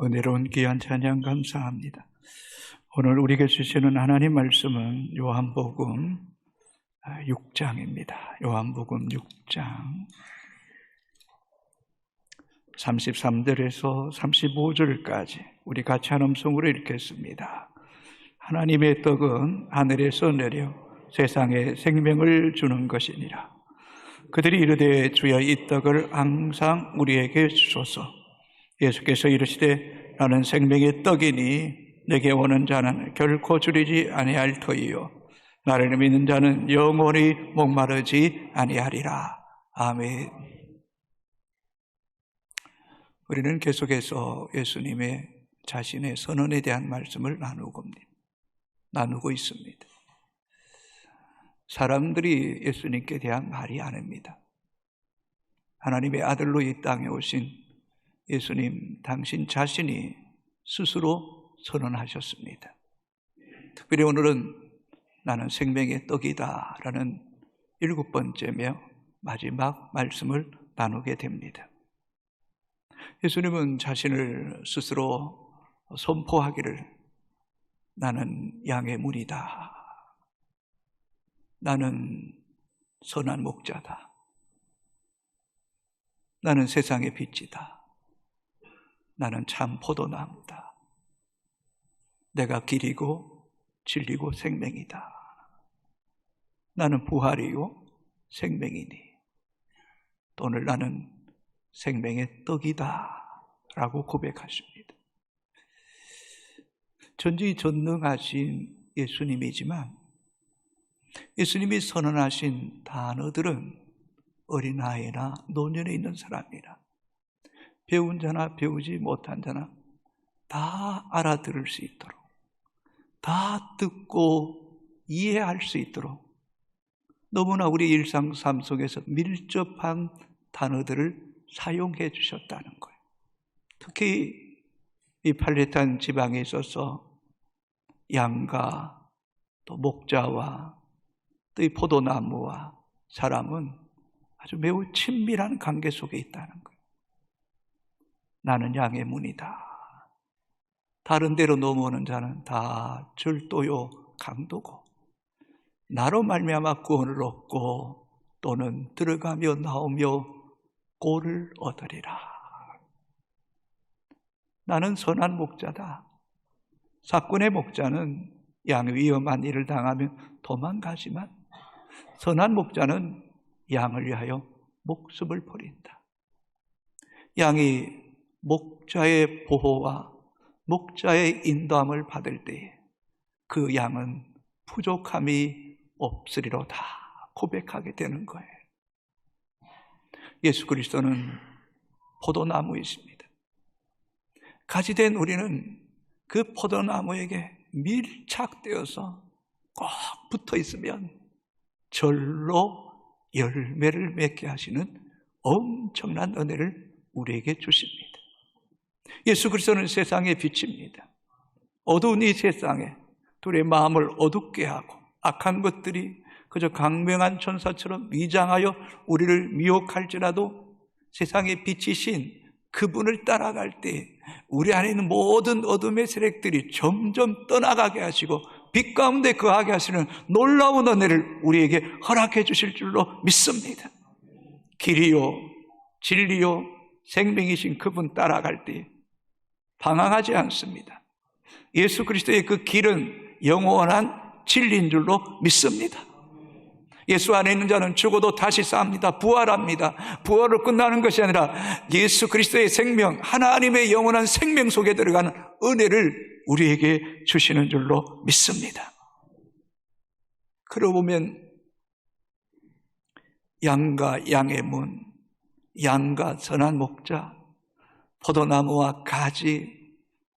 은혜로운 귀한 찬양 감사합니다. 오늘 우리에게 주시는 하나님 말씀은 요한복음 6장입니다. 요한복음 6장 33절에서 35절까지 우리 같이 한 음성으로 읽겠습니다. 하나님의 떡은 하늘에서 내려 세상에 생명을 주는 것이니라. 그들이 이르되 주여 이 떡을 항상 우리에게 주소서. 예수께서 이르시되 나는 생명의 떡이니 내게 오는 자는 결코 줄이지 아니할 터이요 나를 믿는 자는 영원히 목마르지 아니하리라. 아멘. 우리는 계속해서 예수님의 자신의 선언에 대한 말씀을 나누고 있습니다. 사람들이 예수님께 대한 말이 아닙니다. 하나님의 아들로 이 땅에 오신 예수님 당신 자신이 스스로 선언하셨습니다. 특별히 오늘은 나는 생명의 떡이다 라는 7번째며 마지막 말씀을 나누게 됩니다. 예수님은 자신을 스스로 선포하기를 나는 양의 문이다. 나는 선한 목자다. 나는 세상의 빛이다. 나는 참 포도나무다. 내가 길이고 진리고 생명이다. 나는 부활이요 생명이니 또 오늘 나는 생명의 떡이다 라고 고백하십니다. 전지전능하신 예수님이지만 예수님이 선언하신 단어들은 어린아이나 노년에 있는 사람이나 배운 자나 배우지 못한 자나 다 알아들을 수 있도록, 다 듣고 이해할 수 있도록 너무나 우리 일상 삶 속에서 밀접한 단어들을 사용해 주셨다는 거예요. 특히 이 팔레탄 지방에 있어서 양과 또 목자와 또 이 포도나무와 사람은 아주 매우 친밀한 관계 속에 있다는 거예요. 나는 양의 문이다. 다른 데로 넘어오는 자는 다 절도요 강도고 나로 말미암아 구원을 얻고 또는 들어가며 나오며 꼴을 얻으리라. 나는 선한 목자다. 사꾼의 목자는 양이 위험한 일을 당하면 도망가지만 선한 목자는 양을 위하여 목숨을 버린다. 양이 목자의 보호와 목자의 인도함을 받을 때에 그 양은 부족함이 없으리로다 고백하게 되는 거예요. 예수 그리스도는 포도나무이십니다. 가지된 우리는 그 포도나무에게 밀착되어서 꼭 붙어 있으면 절로 열매를 맺게 하시는 엄청난 은혜를 우리에게 주십니다. 예수 그리스도는 세상의 빛입니다. 어두운 이 세상에 둘의 마음을 어둡게 하고 악한 것들이 그저 강명한 천사처럼 위장하여 우리를 미혹할지라도 세상의 빛이신 그분을 따라갈 때 우리 안에 있는 모든 어둠의 세력들이 점점 떠나가게 하시고 빛 가운데 거하게 하시는 놀라운 은혜를 우리에게 허락해 주실 줄로 믿습니다. 길이요 진리요 생명이신 그분 따라갈 때 방황하지 않습니다. 예수 그리스도의 그 길은 영원한 진리인 줄로 믿습니다. 예수 안에 있는 자는 죽어도 다시 삽니다. 부활합니다. 부활로 끝나는 것이 아니라 예수 그리스도의 생명, 하나님의 영원한 생명 속에 들어가는 은혜를 우리에게 주시는 줄로 믿습니다. 그러고 보면 양과 양의 문, 양과 선한 목자, 포도나무와 가지,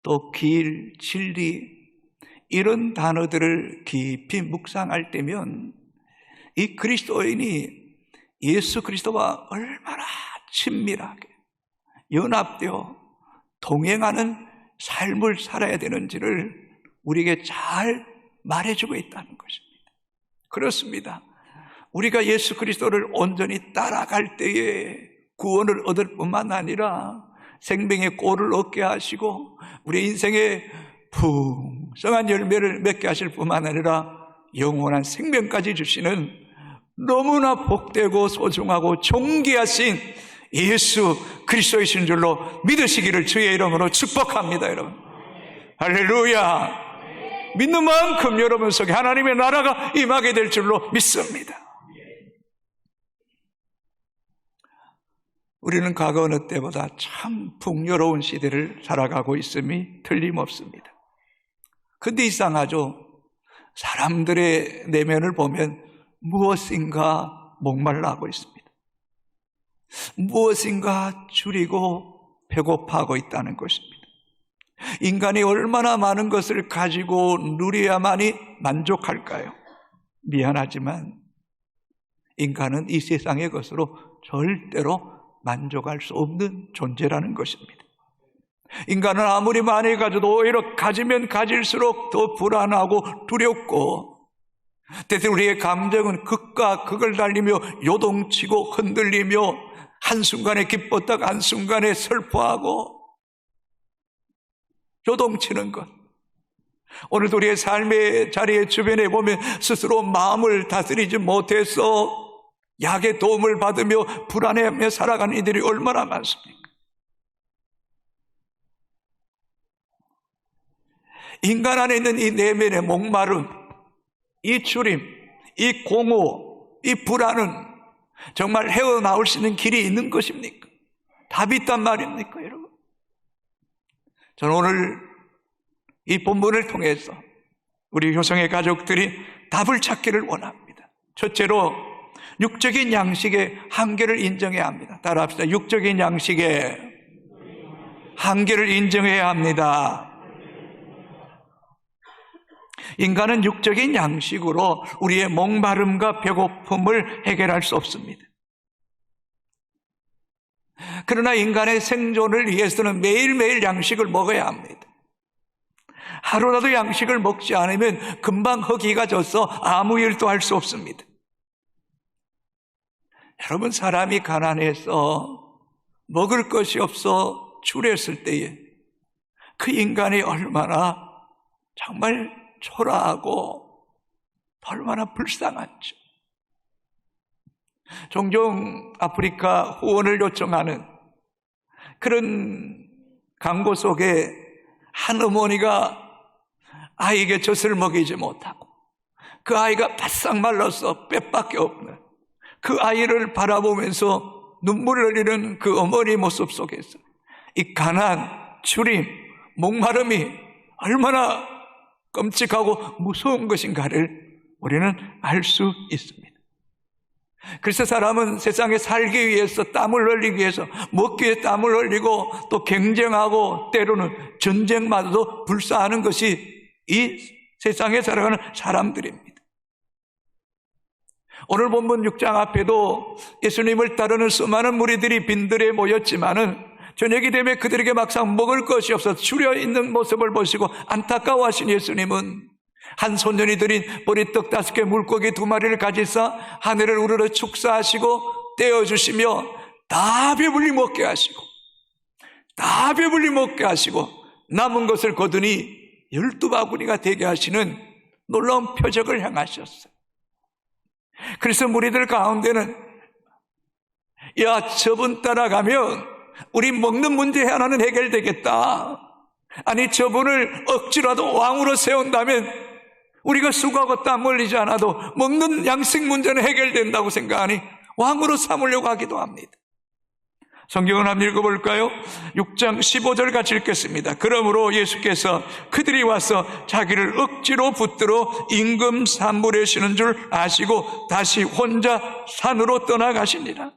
또 길, 진리 이런 단어들을 깊이 묵상할 때면 이 그리스도인이 예수 그리스도와 얼마나 친밀하게 연합되어 동행하는 삶을 살아야 되는지를 우리에게 잘 말해주고 있다는 것입니다. 그렇습니다. 우리가 예수 그리스도를 온전히 따라갈 때에 구원을 얻을 뿐만 아니라 생명의 꼴을 얻게 하시고 우리 인생에 풍성한 열매를 맺게 하실 뿐만 아니라 영원한 생명까지 주시는 너무나 복되고 소중하고 존귀하신 예수 그리스도이신 줄로 믿으시기를 주의 이름으로 축복합니다. 여러분, 할렐루야. 믿는 만큼 여러분 속에 하나님의 나라가 임하게 될 줄로 믿습니다. 우리는 과거 어느 때보다 참 풍요로운 시대를 살아가고 있음이 틀림없습니다. 근데 이상하죠? 사람들의 내면을 보면 무엇인가 목말라하고 있습니다. 무엇인가 줄이고 배고파하고 있다는 것입니다. 인간이 얼마나 많은 것을 가지고 누려야만이 만족할까요? 미안하지만 인간은 이 세상의 것으로 절대로 만족할 수 없는 존재라는 것입니다. 인간은 아무리 많이 가져도 오히려 가지면 가질수록 더 불안하고 두렵고, 때때로 우리의 감정은 극과 극을 달리며 요동치고 흔들리며 한순간에 기뻤다가 한순간에 슬퍼하고 요동치는 것. 오늘도 우리의 삶의 자리에 주변에 보면 스스로 마음을 다스리지 못해서 약의 도움을 받으며 불안해하며 살아가는 이들이 얼마나 많습니까? 인간 안에 있는 이 내면의 목마름, 이 주림, 이 공허, 이 불안은 정말 헤어나올 수 있는 길이 있는 것입니까? 답이 있단 말입니까, 여러분? 저는 오늘 이 본문을 통해서 우리 효성의 가족들이 답을 찾기를 원합니다. 첫째로 육적인 양식의 한계를 인정해야 합니다. 따라합시다. 육적인 양식의 한계를 인정해야 합니다. 인간은 육적인 양식으로 우리의 목마름과 배고픔을 해결할 수 없습니다. 그러나 인간의 생존을 위해서는 매일매일 양식을 먹어야 합니다. 하루라도 양식을 먹지 않으면 금방 허기가 져서 아무 일도 할 수 없습니다. 여러분, 사람이 가난해서 먹을 것이 없어 추렸을 때에 그 인간이 얼마나 정말 초라하고 얼마나 불쌍한지. 종종 아프리카 후원을 요청하는 그런 광고 속에 한 어머니가 아이에게 젖을 먹이지 못하고 그 아이가 바싹 말라서 뼈밖에 없는 그 아이를 바라보면서 눈물을 흘리는 그 어머니 모습 속에서 이 가난, 추림, 목마름이 얼마나 끔찍하고 무서운 것인가를 우리는 알 수 있습니다. 그래서 사람은 세상에 살기 위해서 땀을 흘리기 위해서 먹기 위해 땀을 흘리고 또 경쟁하고 때로는 전쟁마저도 불사하는 것이 이 세상에 살아가는 사람들입니다. 오늘 본문 6장 앞에도 예수님을 따르는 수많은 무리들이 빈들에 모였지만은 저녁이 되면 그들에게 막상 먹을 것이 없어서 줄여 있는 모습을 보시고 안타까워하신 예수님은 한 소년이 드린 보리떡 5개 물고기 2마리를 가지사 하늘을 우러러 축사하시고 떼어주시며 다 배불리 먹게 하시고 다 배불리 먹게 하시고 남은 것을 거두니 12바구니가 되게 하시는 놀라운 표적을 행하셨어요. 그래서 무리들 가운데는 야, 저분 따라가면 우리 먹는 문제 하나는 해결되겠다. 아니, 저분을 억지라도 왕으로 세운다면 우리가 수고하고 땀 흘리지 않아도 먹는 양식 문제는 해결된다고 생각하니 왕으로 삼으려고 하기도 합니다. 성경을 한번 읽어볼까요? 6장 15절 같이 읽겠습니다. 그러므로 예수께서 그들이 와서 자기를 억지로 붙들어 임금 산물에 쉬는 줄 아시고 다시 혼자 산으로 떠나가시니라.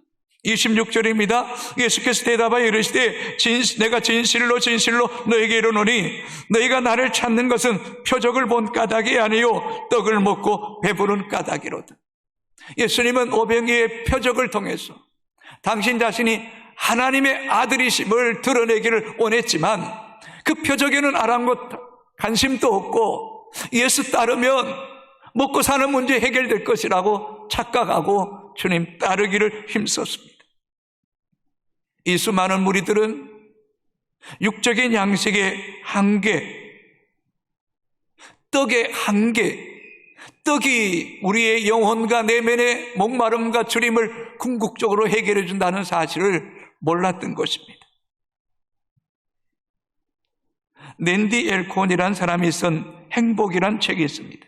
26절입니다. 예수께서 대답하여 이르시되 내가 진실로 진실로 너에게 이르노니 너희가 나를 찾는 것은 표적을 본 까닭이 아니요 떡을 먹고 배부른 까닭이로다. 예수님은 오병이의 표적을 통해서 당신 자신이 하나님의 아들이심을 드러내기를 원했지만 그 표적에는 아랑곳 관심도 없고 예수 따르면 먹고 사는 문제 해결될 것이라고 착각하고 주님 따르기를 힘썼습니다. 이 수많은 무리들은 육적인 양식의 한계, 떡의 한계, 떡이 우리의 영혼과 내면의 목마름과 주림을 궁극적으로 해결해 준다는 사실을 몰랐던 것입니다. 낸디 엘콘이라는 사람이 쓴 행복이란 책이 있습니다.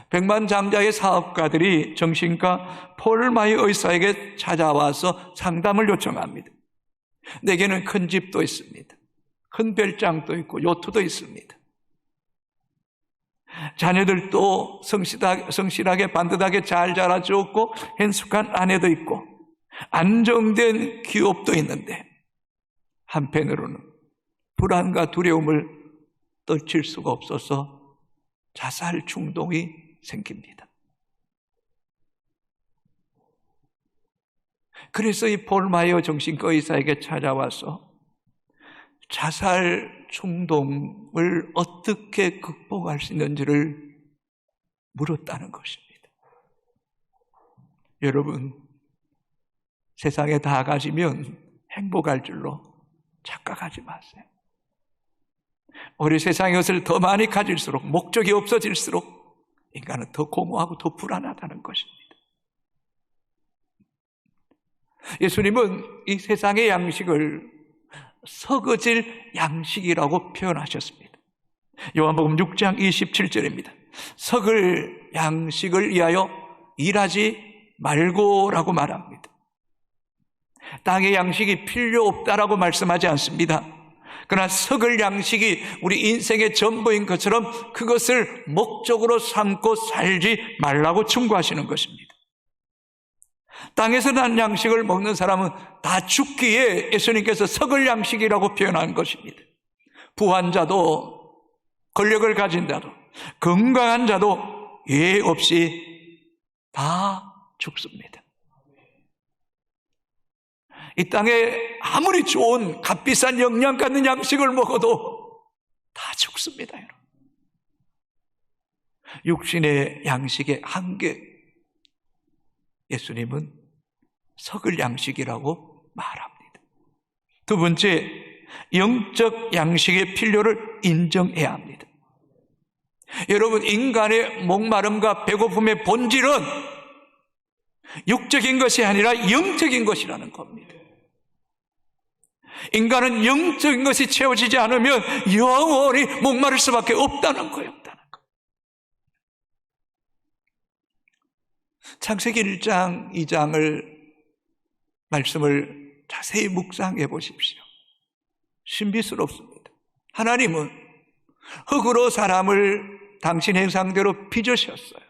백만장자의 사업가들이 정신과 폴 마이어 의사에게 찾아와서 상담을 요청합니다. 내게는 큰 집도 있습니다. 큰 별장도 있고 요트도 있습니다. 자녀들도 성실하게 반듯하게 잘 자라주었고 현숙한 아내도 있고 안정된 기업도 있는데 한편으로는 불안과 두려움을 떨칠 수가 없어서 자살 충동이 생깁니다. 그래서 이 폴 마이어 정신과 의사에게 찾아와서 자살 충동을 어떻게 극복할 수 있는지를 물었다는 것입니다. 여러분, 세상에 다 가지면 행복할 줄로 착각하지 마세요. 우리 세상의 것을 더 많이 가질수록, 목적이 없어질수록 인간은 더 공허하고 더 불안하다는 것입니다. 예수님은 이 세상의 양식을 썩어질 양식이라고 표현하셨습니다. 요한복음 6장 27절입니다. 썩을 양식을 위하여 일하지 말고라고 말합니다. 땅의 양식이 필요 없다라고 말씀하지 않습니다. 그러나 썩을 양식이 우리 인생의 전부인 것처럼 그것을 목적으로 삼고 살지 말라고 충고하시는 것입니다. 땅에서 난 양식을 먹는 사람은 다 죽기에 예수님께서 썩을 양식이라고 표현한 것입니다. 부한 자도 권력을 가진 자도 건강한 자도 예외 없이 다 죽습니다. 이 땅에 아무리 좋은 값비싼 영양 갖는 양식을 먹어도 다 죽습니다. 여러분. 육신의 양식의 한계, 예수님은 썩을 양식이라고 말합니다. 두 번째, 영적 양식의 필요를 인정해야 합니다. 여러분, 인간의 목마름과 배고픔의 본질은 육적인 것이 아니라 영적인 것이라는 겁니다. 인간은 영적인 것이 채워지지 않으면 영원히 목마를 수밖에 없다는 거예요. 창세기 1장, 2장을 말씀을 자세히 묵상해 보십시오. 신비스럽습니다. 하나님은 흙으로 사람을 당신 형상대로 빚으셨어요.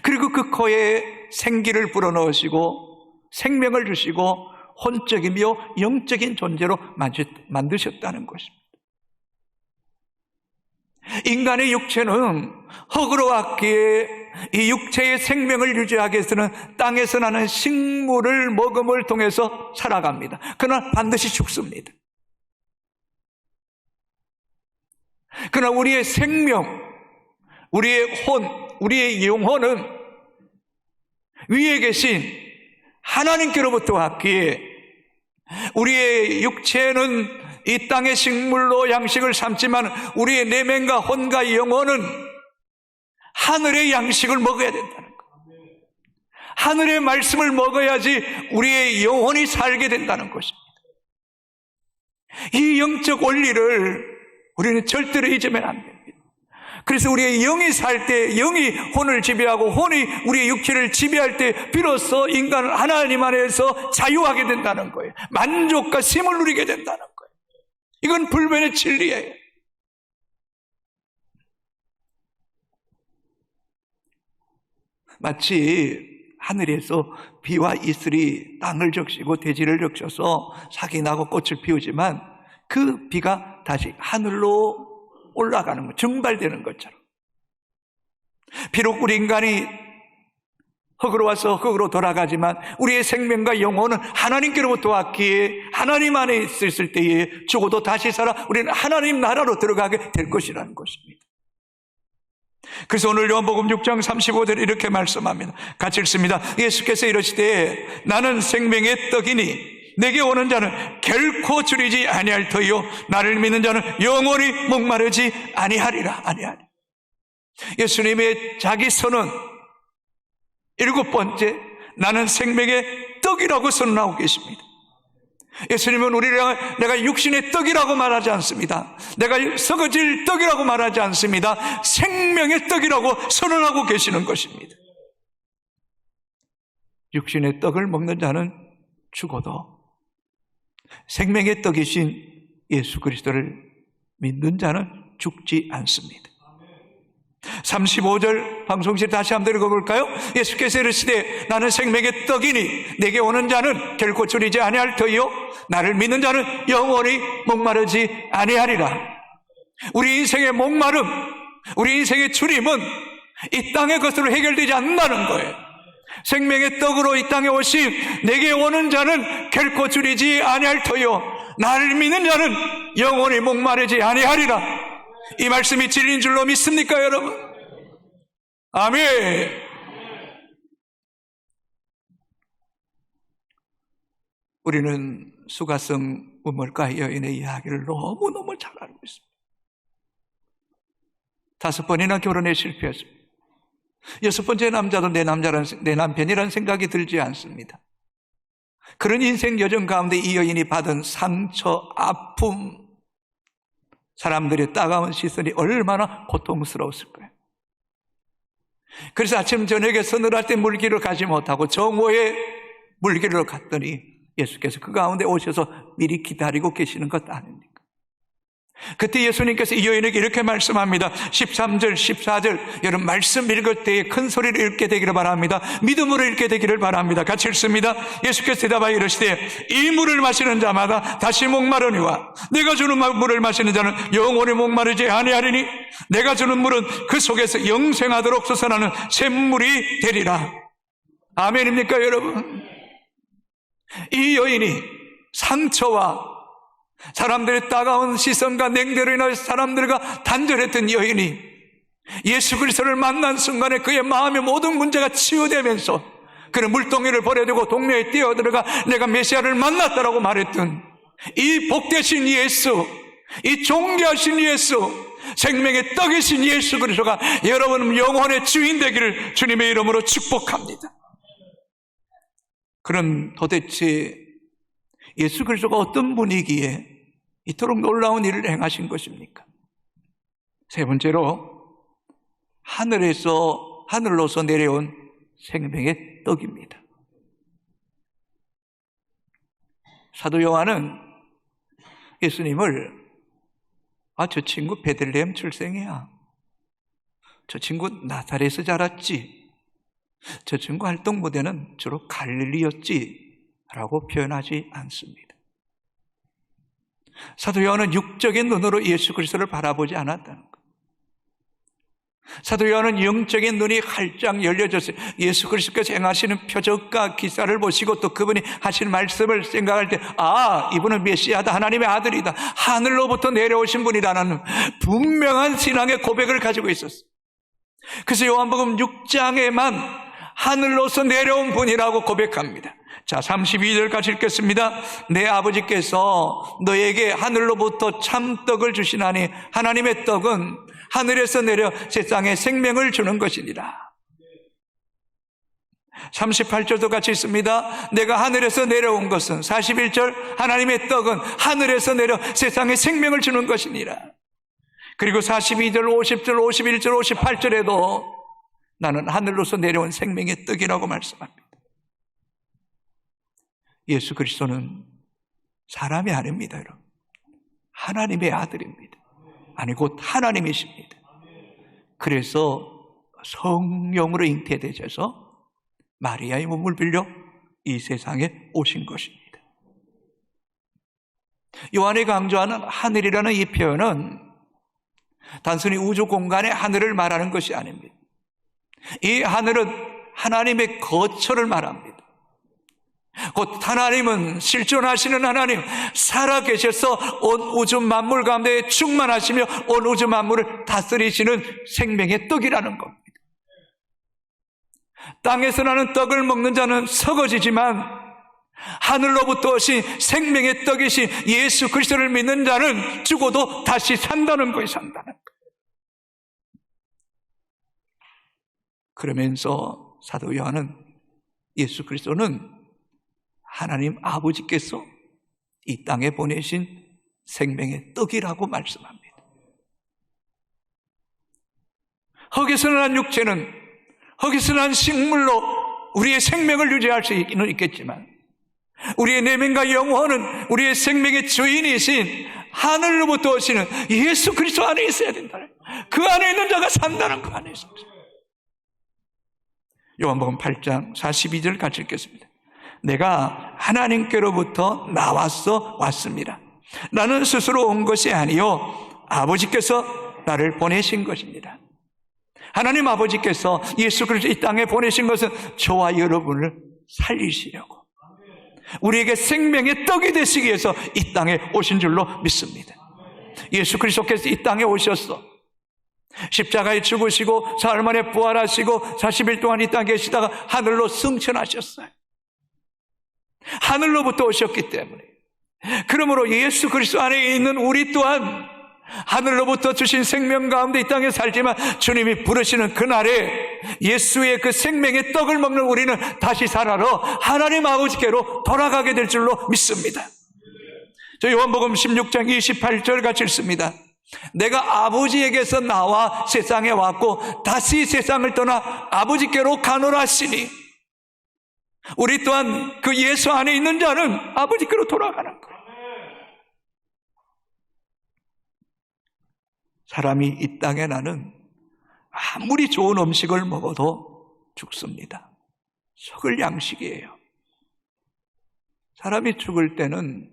그리고 그 코에 생기를 불어넣으시고 생명을 주시고 혼적이며 영적인 존재로 만드셨다는 것입니다. 인간의 육체는 흙으로 왔기에 이 육체의 생명을 유지하기 위해서는 땅에서 나는 식물을 먹음을 통해서 살아갑니다. 그러나 반드시 죽습니다. 그러나 우리의 생명, 우리의 혼, 우리의 영혼은 위에 계신 하나님께로부터 왔기에 우리의 육체는 이 땅의 식물로 양식을 삼지만 우리의 내면과 혼과 영혼은 하늘의 양식을 먹어야 된다는 거예요. 하늘의 말씀을 먹어야지 우리의 영혼이 살게 된다는 것입니다. 이 영적 원리를 우리는 절대로 잊으면 안 됩니다. 그래서 우리의 영이 살 때 영이 혼을 지배하고 혼이 우리의 육체를 지배할 때 비로소 인간은 하나님 안에서 자유하게 된다는 거예요. 만족과 쉼을 누리게 된다는 거예요. 이건 불변의 진리예요. 마치 하늘에서 비와 이슬이 땅을 적시고 대지를 적셔서 삭이 나고 꽃을 피우지만 그 비가 다시 하늘로 올라가는 것, 증발되는 것처럼. 비록 우리 인간이 흙으로 와서 흙으로 돌아가지만 우리의 생명과 영혼은 하나님께로부터 왔기에 하나님 안에 있을 때에 죽어도 다시 살아 우리는 하나님 나라로 들어가게 될 것이라는 것입니다. 그래서 오늘 요한복음 6장 35절 이렇게 말씀합니다. 같이 읽습니다. 예수께서 이러시되 나는 생명의 떡이니 내게 오는 자는 결코 줄이지 아니할 터이요 나를 믿는 자는 영원히 목마르지 아니하리라. 예수님의 자기 선언 7번째, 나는 생명의 떡이라고 선언하고 계십니다. 예수님은 우리를 내가 육신의 떡이라고 말하지 않습니다. 내가 썩어질 떡이라고 말하지 않습니다. 생명의 떡이라고 선언하고 계시는 것입니다. 육신의 떡을 먹는 자는 죽어도 생명의 떡이신 예수 그리스도를 믿는 자는 죽지 않습니다. 35절 방송실 다시 한번 읽어볼까요? 예수께서 이르시되 나는 생명의 떡이니 내게 오는 자는 결코 줄이지 아니할 터이요 나를 믿는 자는 영원히 목마르지 아니하리라. 우리 인생의 목마름, 우리 인생의 줄임은 이 땅의 것으로 해결되지 않는다는 거예요. 생명의 떡으로 이 땅에 오신 내게 오는 자는 결코 줄이지 아니할 터이요 나를 믿는 자는 영원히 목마르지 아니하리라. 이 말씀이 진리인 줄로 믿습니까, 여러분? 아멘. 우리는 수가성 우물가 여인의 이야기를 너무너무 잘 알고 있습니다. 5번이나 결혼에 실패했습니다. 6번째 남자도 내 남편이라는 생각이 들지 않습니다. 그런 인생 여정 가운데 이 여인이 받은 상처, 아픔, 사람들의 따가운 시선이 얼마나 고통스러웠을 거예요. 그래서 아침 저녁에 서늘할 때 물길을 가지 못하고 정오에 물길로 갔더니 예수께서 그 가운데 오셔서 미리 기다리고 계시는 것 아닙니까? 그때 예수님께서 이 여인에게 이렇게 말씀합니다. 13절, 14절 여러분 말씀 읽을 때에 큰 소리로 읽게 되기를 바랍니다. 믿음으로 읽게 되기를 바랍니다. 같이 읽습니다. 예수께서 대답하여 이르시되 이 물을 마시는 자마다 다시 목마르니와 내가 주는 물을 마시는 자는 영원히 목마르지 아니하리니 내가 주는 물은 그 속에서 영생하도록 솟아나는 샘물이 되리라. 아멘입니까, 여러분? 이 여인이 상처와 사람들의 따가운 시선과 냉대로 인하여 사람들과 단절했던 여인이 예수 그리스도를 만난 순간에 그의 마음의 모든 문제가 치유되면서 그는 물동이를 버려두고 동네에 뛰어들어가 내가 메시아를 만났다라고 말했던 이 복되신 예수, 이 존귀하신 예수, 생명의 떡이신 예수 그리스도가 여러분 영혼의 주인 되기를 주님의 이름으로 축복합니다. 그럼 도대체 예수 그리스도가 어떤 분이기에 이토록 놀라운 일을 행하신 것입니까? 세 번째로 하늘로서 내려온 생명의 떡입니다. 사도 요한은 예수님을 저 친구 베들레헴 출생이야. 저 친구 나사렛에서 자랐지. 저 친구 활동 무대는 주로 갈릴리였지 라고 표현하지 않습니다. 사도 요한은 육적인 눈으로 예수 그리스도를 바라보지 않았다는 것. 사도 요한은 영적인 눈이 활짝 열려졌어요. 예수 그리스도께서 행하시는 표적과 기사를 보시고 또 그분이 하신 말씀을 생각할 때 이분은 메시아다, 하나님의 아들이다, 하늘로부터 내려오신 분이라는 분명한 신앙의 고백을 가지고 있었어요. 그래서 요한복음 6장에만 하늘로서 내려온 분이라고 고백합니다. 자, 32절까지 읽겠습니다. 내 아버지께서 너에게 하늘로부터 참떡을 주시나니 하나님의 떡은 하늘에서 내려 세상에 생명을 주는 것이니라. 38절도 같이 있습니다. 내가 하늘에서 내려온 것은 41절 하나님의 떡은 하늘에서 내려 세상에 생명을 주는 것이니라. 그리고 42절, 50절, 51절, 58절에도 나는 하늘로서 내려온 생명의 떡이라고 말씀합니다. 예수 그리스도는 사람이 아닙니다, 여러분. 하나님의 아들입니다. 아니 곧 하나님이십니다. 그래서 성령으로 잉태되셔서 마리아의 몸을 빌려 이 세상에 오신 것입니다. 요한이 강조하는 하늘이라는 이 표현은 단순히 우주 공간의 하늘을 말하는 것이 아닙니다. 이 하늘은 하나님의 거처를 말합니다. 곧 하나님은 실존하시는 하나님, 살아계셔서 온 우주 만물 가운데 충만하시며 온 우주 만물을 다스리시는 생명의 떡이라는 겁니다. 땅에서 나는 떡을 먹는 자는 썩어지지만 하늘로부터 오신 생명의 떡이신 예수 그리스도를 믿는 자는 죽어도 다시 산다는 거예요. 산다는 거예요. 그러면서 사도 요한은 예수 그리스도는 하나님 아버지께서 이 땅에 보내신 생명의 떡이라고 말씀합니다. 흙에서 난 육체는, 흙에서 난 식물로 우리의 생명을 유지할 수는 있겠지만 우리의 내면과 영혼은 우리의 생명의 주인이신 하늘로부터 오시는 예수 그리스도 안에 있어야 된다. 그 안에 있는 자가 산다는 그 안에 있습니다. 요한복음 8장 42절 같이 읽겠습니다. 내가 하나님께로부터 나와서 왔습니다. 나는 스스로 온 것이 아니요 아버지께서 나를 보내신 것입니다. 하나님 아버지께서 예수 그리스도 이 땅에 보내신 것은 저와 여러분을 살리시려고, 우리에게 생명의 떡이 되시기 위해서 이 땅에 오신 줄로 믿습니다. 예수 그리스도께서 이 땅에 오셔서 십자가에 죽으시고 사흘 만에 부활하시고 40일 동안 이 땅에 계시다가 하늘로 승천하셨어요. 하늘로부터 오셨기 때문에, 그러므로 예수 그리스도 안에 있는 우리 또한 하늘로부터 주신 생명 가운데 이 땅에 살지만 주님이 부르시는 그날에 예수의 그 생명의 떡을 먹는 우리는 다시 살아러 하나님 아버지께로 돌아가게 될 줄로 믿습니다. 저 요한복음 16장 28절 같이 읽습니다. 내가 아버지에게서 나와 세상에 왔고 다시 세상을 떠나 아버지께로 가노라 하시니, 우리 또한 그 예수 안에 있는 자는 아버지께로 돌아가는 거예요. 사람이 이 땅에 나는 아무리 좋은 음식을 먹어도 죽습니다. 썩을 양식이에요. 사람이 죽을 때는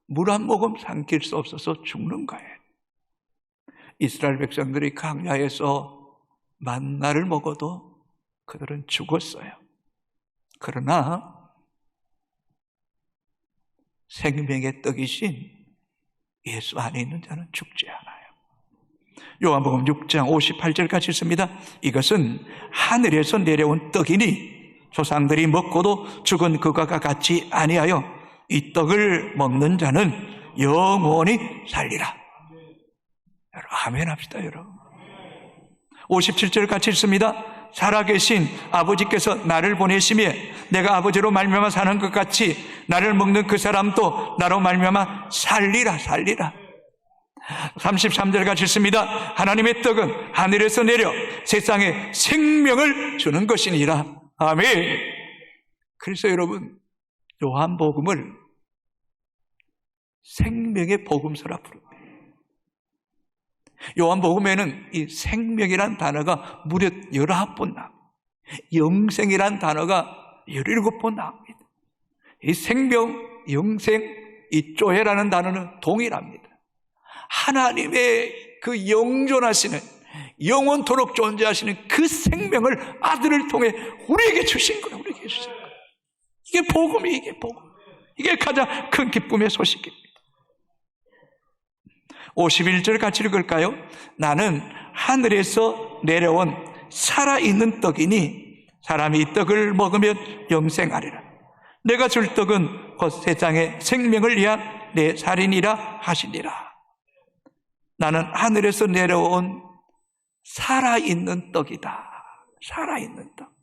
물 한 모금 삼킬 수 없어서 죽는 거예요. 이스라엘 백성들이 광야에서 만나를 먹어도 그들은 죽었어요. 그러나 생명의 떡이신 예수 안에 있는 자는 죽지 않아요. 요한복음 6장 58절 같이 있습니다. 이것은 하늘에서 내려온 떡이니 조상들이 먹고도 죽은 그가 같지 아니하여 이 떡을 먹는 자는 영원히 살리라. 여러분 아멘 합시다. 여러분 57절 같이 읽습니다. 살아계신 아버지께서 나를 보내시매 내가 아버지로 말미암아 사는 것 같이 나를 먹는 그 사람도 나로 말미암아 살리라. 33절 같이 읽습니다. 하나님의 떡은 하늘에서 내려 세상에 생명을 주는 것이니라. 아멘. 그래서 여러분 요한복음을 생명의 복음서라 부릅니다. 요한복음에는 이 생명이란 단어가 무려 19번 나옵니다. 영생이란 단어가 17번 나옵니다. 이 생명, 영생, 이 조회라는 단어는 동일합니다. 하나님의 그 영존하시는, 영원토록 존재하시는 그 생명을 아들을 통해 우리에게 주신 거예요. 우리에게 주신 거예요. 이게 복음이, 이게 복음. 이게 가장 큰 기쁨의 소식입니다. 51절 같이 읽을까요? 나는 하늘에서 내려온 살아있는 떡이니 사람이 이 떡을 먹으면 영생하리라. 내가 줄 떡은 곧 세상의 생명을 위한 내 살이니라 하시니라. 나는 하늘에서 내려온 살아있는 떡이다. 살아있는 떡.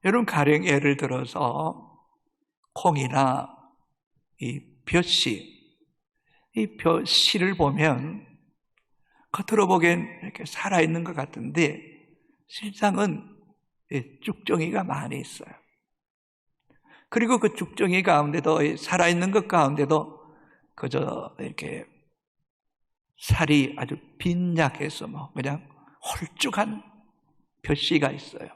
여러분 가령 예를 들어서 콩이나 이 벼씨, 이 벼씨를 보면 겉으로 보기엔 이렇게 살아있는 것 같은데 실상은 쭉정이가 많이 있어요. 그리고 그 쭉정이 가운데도 살아있는 것 가운데도 그저 이렇게 살이 아주 빈약해서 그냥 홀쭉한 벼씨가 있어요.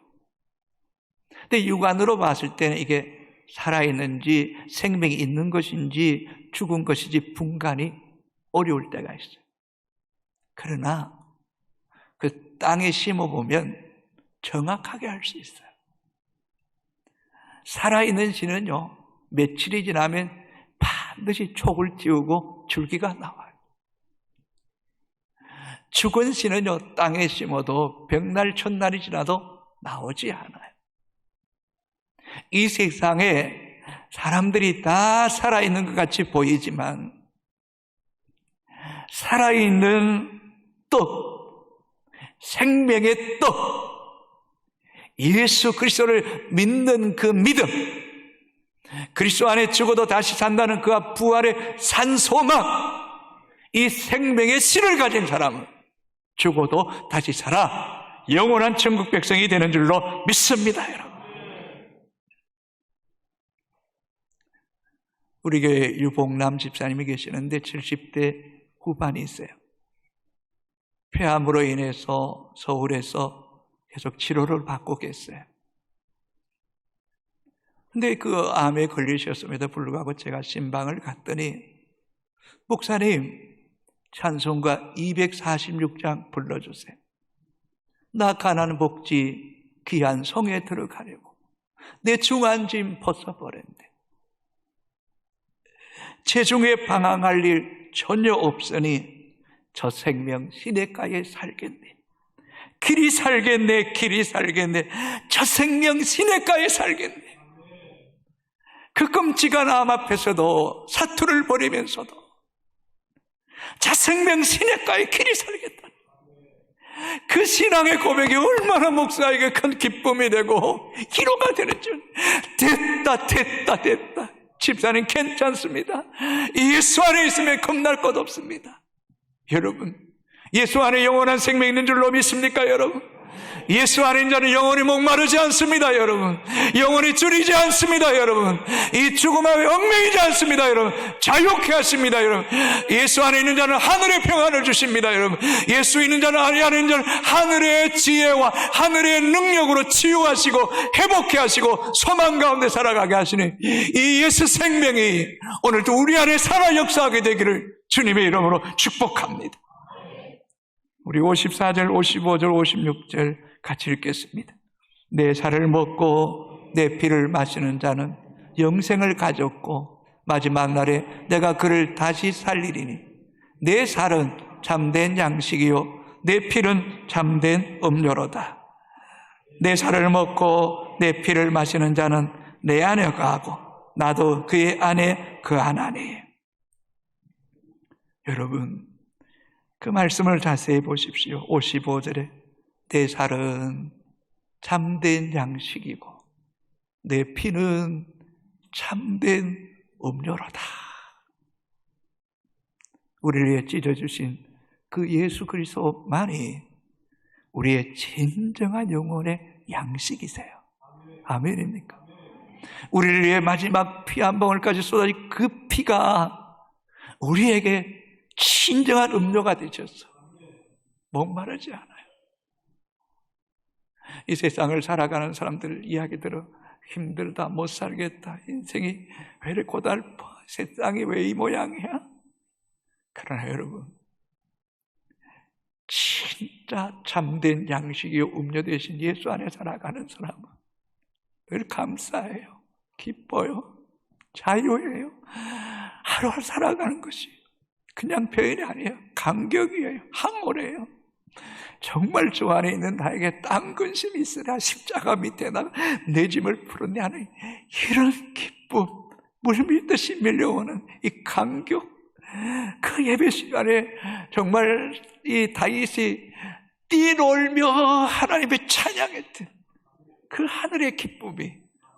근데 육안으로 봤을 때는 이게 살아있는지 생명이 있는 것인지 죽은 것인지 분간이 어려울 때가 있어요. 그러나 그 땅에 심어보면 정확하게 알 수 있어요. 살아있는 씨는요, 며칠이 지나면 반드시 촉을 틔우고 줄기가 나와요. 죽은 씨는요, 땅에 심어도 벽날, 첫날이 지나도 나오지 않아요. 이 세상에 사람들이 다 살아있는 것 같이 보이지만 살아있는 떡, 생명의 떡, 예수 그리스도를 믿는 그 믿음, 그리스도 안에 죽어도 다시 산다는 그와 부활의 산 소망, 이 생명의 씨를 가진 사람은 죽어도 다시 살아 영원한 천국 백성이 되는 줄로 믿습니다. 여러분, 우리 교회 유봉남 집사님이 계시는데 70대 후반이세요. 폐암으로 인해서 서울에서 계속 치료를 받고 계세요. 근데 그 암에 걸리셨음에도 불구하고 제가 신방을 갔더니, 목사님 찬송가 246장 불러주세요. 나 가난 복지 귀한 성에 들어가려고 내 중한 짐 벗어버렸네. 체중에 방황할 일 전혀 없으니 저 생명 시냇가에 살겠네. 길이 살겠네, 길이 살겠네. 저 생명 시냇가에 살겠네. 그 끔찍한 암 앞에서도 사투를 벌이면서도 저 생명 시냇가에 길이 살겠다. 그 신앙의 고백이 얼마나 목사에게 큰 기쁨이 되고 희로가 되는 줄. 됐다. 집사님 괜찮습니다. 예수 안에 있으면 겁날 것 없습니다. 여러분, 예수 안에 영원한 생명이 있는 줄로 믿습니까? 여러분, 예수 안에 있는 자는 영원히 목마르지 않습니다. 여러분, 영원히 줄이지 않습니다. 여러분, 이 죽음의 얽매이지 않습니다. 여러분, 자유케 하십니다. 여러분, 예수 안에 있는 자는 하늘의 평안을 주십니다. 여러분, 예수 있는 자는 안에 있는 자는 하늘의 지혜와 하늘의 능력으로 치유하시고 회복케 하시고 소망 가운데 살아가게 하시는 이 예수 생명이 오늘도 우리 안에 살아 역사하게 되기를 주님의 이름으로 축복합니다. 우리 54절, 55절, 56절 같이 읽겠습니다. 내 살을 먹고 내 피를 마시는 자는 영생을 가졌고 마지막 날에 내가 그를 다시 살리리니 내 살은 참된 양식이요 내 피는 참된 음료로다. 내 살을 먹고 내 피를 마시는 자는 내 안에 거하고 나도 그의 안에 거하나니. 여러분, 그 말씀을 자세히 보십시오. 55절에 내 살은 참된 양식이고 내 피는 참된 음료로다. 우리를 위해 찢어주신 그 예수 그리스도만이 우리의 진정한 영혼의 양식이세요. 아멘입니까? 우리를 위해 마지막 피 한 방울까지 쏟아진 그 피가 우리에게 진정한 음료가 되셨어. 목마르지 않아요. 이 세상을 살아가는 사람들 이야기 들어 힘들다, 못 살겠다, 인생이 왜 이렇게 고달파, 세상이 왜 이 모양이야? 그러나 여러분, 진짜 참된 양식이요 음료 되신 예수 안에 살아가는 사람은 늘 감사해요, 기뻐요, 자유해요. 하루하루 살아가는 것이 그냥 표현이 아니에요. 감격이에요. 항오래요. 정말 주 안에 있는 나에게 땀 근심이 있으랴 십자가 밑에다가 내 짐을 풀었네 하는 이런 기쁨, 물밀듯이 밀려오는 이 감격, 그 예배 시간에 정말 이 다윗이 뛰놀며 하나님의 찬양했던 그 하늘의 기쁨이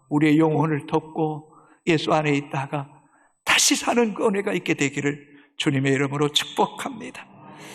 우리의 영혼을 덮고 예수 안에 있다가 다시 사는 그 은혜가 있게 되기를 주님의 이름으로 축복합니다.